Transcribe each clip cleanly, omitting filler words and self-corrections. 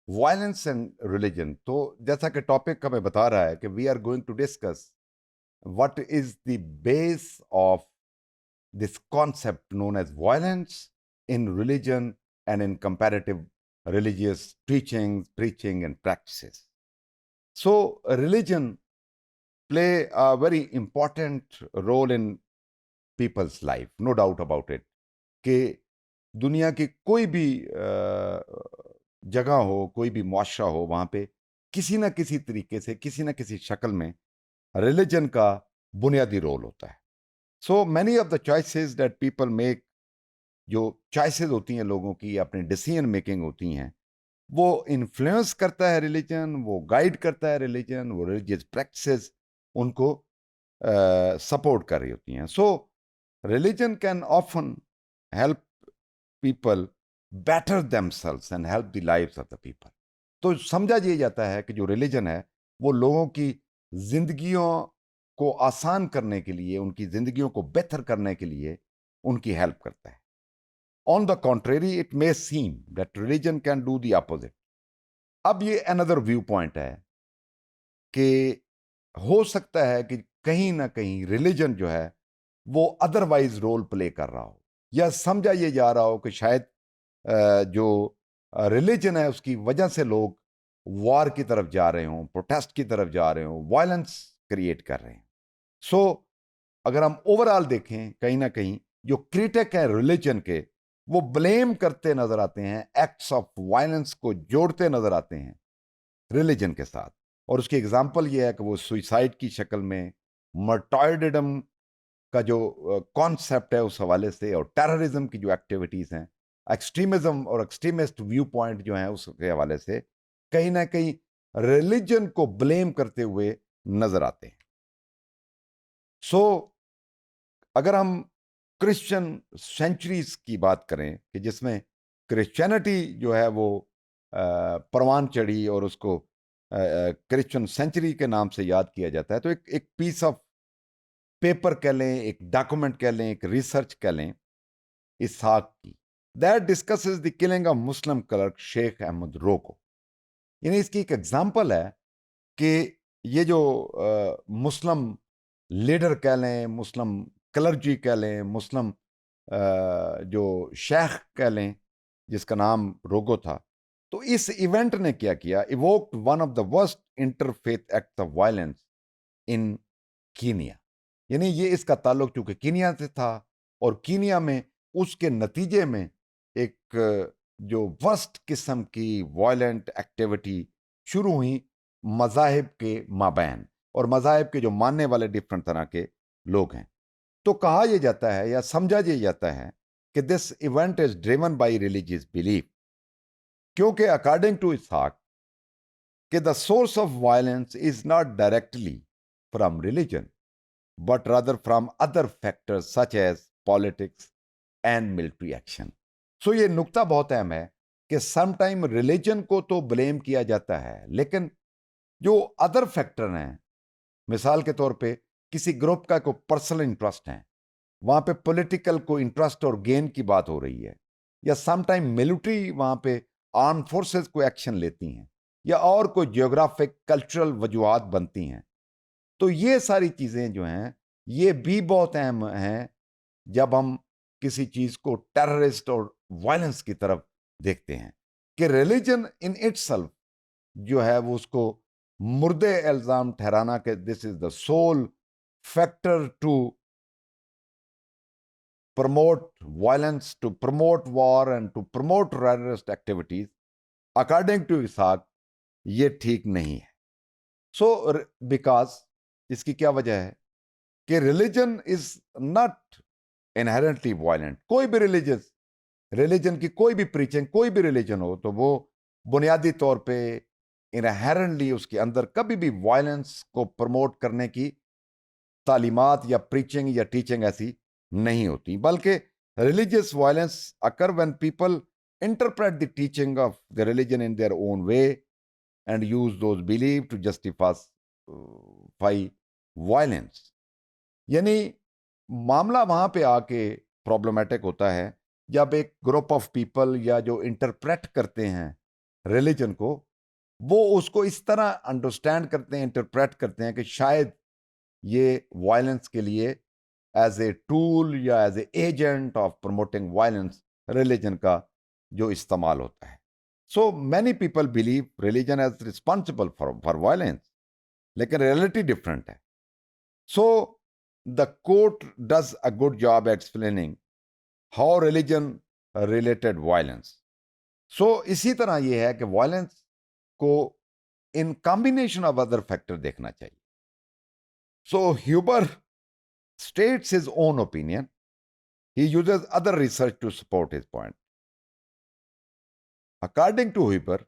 Violence and religion. تو جیسا کہ ٹاپک ہمیں بتا رہا ہے کہ we are going to discuss what is the base of this concept known as violence in religion and in comparative religious teachings, preaching, and practices. So, religion play a very important role in people's life, no doubt about it. کہ دنیا کی کوئی بھی جگہ ہو، کوئی بھی معاشرہ ہو، وہاں پہ کسی نہ کسی طریقے سے، کسی نہ کسی شکل میں ریلیجن کا بنیادی رول ہوتا ہے. So many of the choices that people make, جو چوائسیز ہوتی ہیں لوگوں کی، اپنی ڈیسیژن میکنگ ہوتی ہیں، وہ انفلوئنس کرتا ہے ریلیجن، وہ گائیڈ کرتا ہے ریلیجن، وہ ریلیجیس پریکٹسز ان کو سپورٹ کر رہی ہوتی ہیں. So religion can often help people better themselves and help the life of the people. تو سمجھا یہ جاتا ہے کہ جو ریلیجن ہے وہ لوگوں کی زندگیوں کو آسان کرنے کے لیے، ان کی زندگیوں کو بہتر کرنے کے لیے ان کی ہیلپ کرتا ہے. On the contrary it may seem that religion can do the opposite. اب یہ اندر ویو پوائنٹ ہے کہ ہو سکتا ہے کہ کہیں نہ کہیں ریلیجن جو ہے وہ ادروائز رول پلے کر رہا ہو، یا سمجھا یہ جا رہا ہو کہ شاید جو ریلیجن ہے اس کی وجہ سے لوگ وار کی طرف جا رہے ہوں، پروٹیسٹ کی طرف جا رہے ہوں، وائلنس کریٹ کر رہے ہیں. سو اگر ہم اوور آل دیکھیں، کہیں نہ کہیں جو کریٹک ہیں ریلیجن کے، وہ بلیم کرتے نظر آتے ہیں، ایکٹس آف وائلنس کو جوڑتے نظر آتے ہیں ریلیجن کے ساتھ. اور اس کی اگزامپل یہ ہے کہ وہ سوئسائڈ کی شکل میں، مرٹائڈم کا جو کانسیپٹ ہے اس حوالے سے، اور ٹیررزم کی جو ایکٹیویٹیز ہیں، ایکسٹریمزم اور ایکسٹریمسٹ ویو پوائنٹ جو ہیں اس کے حوالے سے کہیں نہ کہیں ریلیجن کو بلیم کرتے ہوئے نظر آتے ہیں. سو اگر ہم کرسچن سینچریز کی بات کریں کہ جس میں کرسچینٹی جو ہے وہ پروان چڑھی اور اس کو کرسچن سینچری کے نام سے یاد کیا جاتا ہے، تو ایک پیس آف پیپر کہہ لیں، ایک ڈاکومنٹ کہہ لیں، ایک ریسرچ کہہ لیں اسحاق کی، that discusses the killing of Muslim clerk Sheikh Ahmad رو کو. یعنی اس کی ایک ایگزامپل ہے کہ یہ جو مسلم لیڈر کہہ لیں، مسلم کلرجی کہہ لیں، مسلم جو شیخ کہہ لیں جس کا نام روگو تھا، تو اس ایونٹ نے کیا کیا، evoked one of the worst interfaith act of violence in Kenya. یعنی یہ اس کا تعلق چونکہ کینیا سے تھا، اور کینیا میں اس کے نتیجے میں ایک جو ورسٹ قسم کی وائلنٹ ایکٹیویٹی شروع ہوئی مذاہب کے مابین، اور مذاہب کے جو ماننے والے ڈفرنٹ طرح کے لوگ ہیں. تو کہا یہ جاتا ہے یا سمجھا یہ جاتا ہے کہ this event is driven by religious belief, کیونکہ اکارڈنگ ٹو اسحاق کہ the source of violence is not directly from religion but rather from other factors such as politics and military action. So یہ نکتہ بہت اہم ہے کہ سم ٹائم ریلیجن کو تو بلیم کیا جاتا ہے، لیکن جو ادر فیکٹر ہیں، مثال کے طور پہ کسی گروپ کا کوئی پرسنل انٹرسٹ ہے، وہاں پہ پولیٹیکل کو انٹرسٹ اور گین کی بات ہو رہی ہے، یا سم ٹائم ملٹری وہاں پہ آرم فورسز کو ایکشن لیتی ہیں، یا اور کوئی جیوگرافک کلچرل وجوہات بنتی ہیں. تو یہ ساری چیزیں جو ہیں یہ بھی بہت اہم ہیں جب ہم کسی چیز کو ٹیررسٹ اور وائلنس کی طرف دیکھتے ہیں، کہ ریلیجن ان اٹ سیلف جو ہے وہ اس کو مردے الزام ٹھہرانا کہ this is the sole factor to promote violence, to promote war and to promote terrorist activities, according to Ishaq یہ ٹھیک نہیں ہے. سو بیکاز اس کی کیا وجہ ہے کہ religion is not inherently violent. کوئی بھی ریلیجن کی کوئی بھی پریچنگ، کوئی بھی ریلیجن ہو تو وہ بنیادی طور پہ انہیرنٹلی اس کے اندر کبھی بھی وائلنس کو پروموٹ کرنے کی تعلیمات یا پریچنگ یا ٹیچنگ ایسی نہیں ہوتی، بلکہ religious violence occur when people interpret the teaching of the religion in their own way and use those belief to justify violence. یعنی معاملہ وہاں پہ آ کے پرابلمیٹک ہوتا ہے جب ایک گروپ آف پیپل یا جو انٹرپریٹ کرتے ہیں ریلیجن کو، وہ اس کو اس طرح انڈرسٹینڈ کرتے ہیں، انٹرپریٹ کرتے ہیں کہ شاید یہ وائلنس کے لیے ایز اے ٹول یا as a agent of promoting violence religion کا جو استعمال ہوتا ہے. So many people believe religion as responsible for violence, لیکن ریئلٹی ڈفرنٹ ہے. So the quote does a good job explaining how religion related violence. سو اسی طرح یہ ہے کہ وائلنس کو in combination of other factor دیکھنا چاہیے. So Huber states his own opinion. He uses other research to support his point. According to Huber,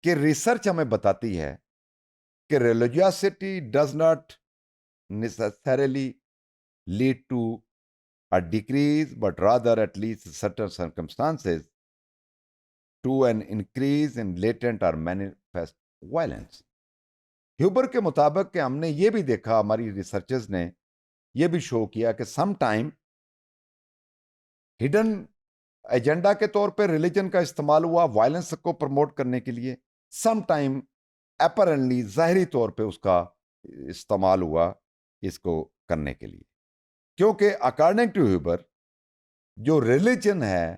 کہ ریسرچ ہمیں بتاتی ہے کہ religiosity does not necessarily lead to a decrease, but rather at least certain circumstances to an increase in latent or manifest violence. ہیوبر کے مطابق کہ ہم نے یہ بھی دیکھا، ہماری ریسرچز نے یہ بھی شو کیا کہ سم ٹائم ہڈن ایجنڈا کے طور پہ ریلیجن کا استعمال ہوا وائلنس کو پروموٹ کرنے کے لیے، سم ٹائم اپیرنٹلی ظاہری طور پہ اس کا استعمال ہوا اس کو کرنے کے لیے. کیونکہ اکارڈنگ ٹو ہیوبر جو ریلیجن ہے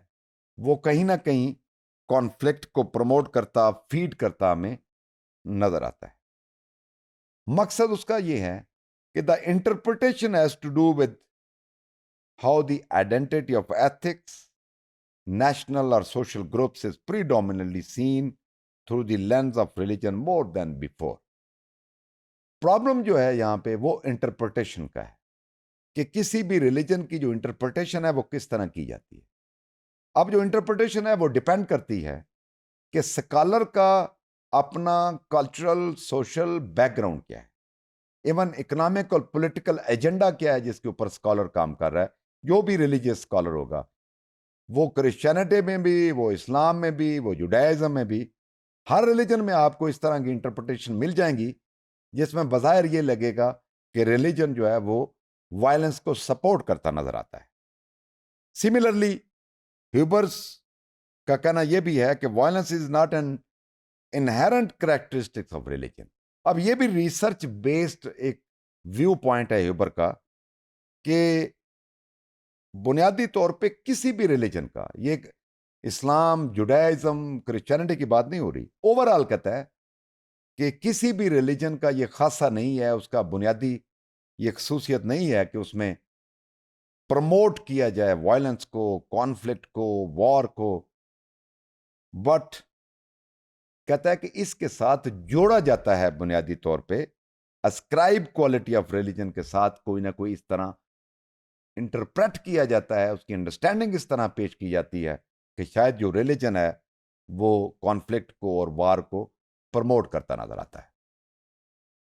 وہ کہیں نہ کہیں کانفلکٹ کو پروموٹ کرتا، فیڈ کرتا ہمیں نظر آتا ہے. مقصد اس کا یہ ہے کہ the interpretation has to do with how the identity of ethics national اور social groups is predominantly seen through the lens of religion more than before. Problem جو ہے یہاں پہ وہ انٹرپریٹیشن کا ہے کہ کسی بھی ریلیجن کی جو انٹرپریٹیشن ہے وہ کس طرح کی جاتی ہے. اب جو انٹرپریٹیشن ہے وہ ڈیپینڈ کرتی ہے کہ اسکالر کا اپنا کلچرل سوشل بیک گراؤنڈ کیا ہے، ایون اکنامک اور پولیٹیکل ایجنڈا کیا ہے جس کے اوپر اسکالر کام کر رہا ہے. جو بھی ریلیجیس اسکالر ہوگا، وہ کرسچینٹی میں بھی، وہ اسلام میں بھی، وہ جوڈائزم میں بھی، ہر ریلیجن میں آپ کو اس طرح کی انٹرپریٹیشن مل جائیں گی جس میں بظاہر یہ لگے گا کہ ریلیجن جو ہے وہ وائلنس کو سپورٹ کرتا نظر آتا ہے. سملرلی ہیوبرس کا کہنا یہ بھی ہے کہ violence is not an inherent characteristics of religion. اب یہ بھی ریسرچ بیسڈ ایک ویو پوائنٹ ہے ہیوبر کا کہ بنیادی طور پہ کسی بھی ریلیجن کا، یہ اسلام، جوڈائزم، کرسچینٹی کی بات نہیں ہو رہی، اوور آل کہتا ہے کہ کسی بھی ریلیجن کا یہ خاصہ نہیں ہے، اس کا بنیادی یہ خصوصیت نہیں ہے کہ اس میں پروموٹ کیا جائے وائلنس کو، کانفلکٹ کو، وار کو، بٹ کہتا ہے کہ اس کے ساتھ جوڑا جاتا ہے بنیادی طور پہ اسکرائب کوالٹی آف ریلیجن کے ساتھ کوئی نہ کوئی اس طرح انٹرپریٹ کیا جاتا ہے، اس کی انڈرسٹینڈنگ اس طرح پیش کی جاتی ہے کہ شاید جو ریلیجن ہے وہ کانفلکٹ کو اور وار کو پروموٹ کرتا نظر آتا ہے.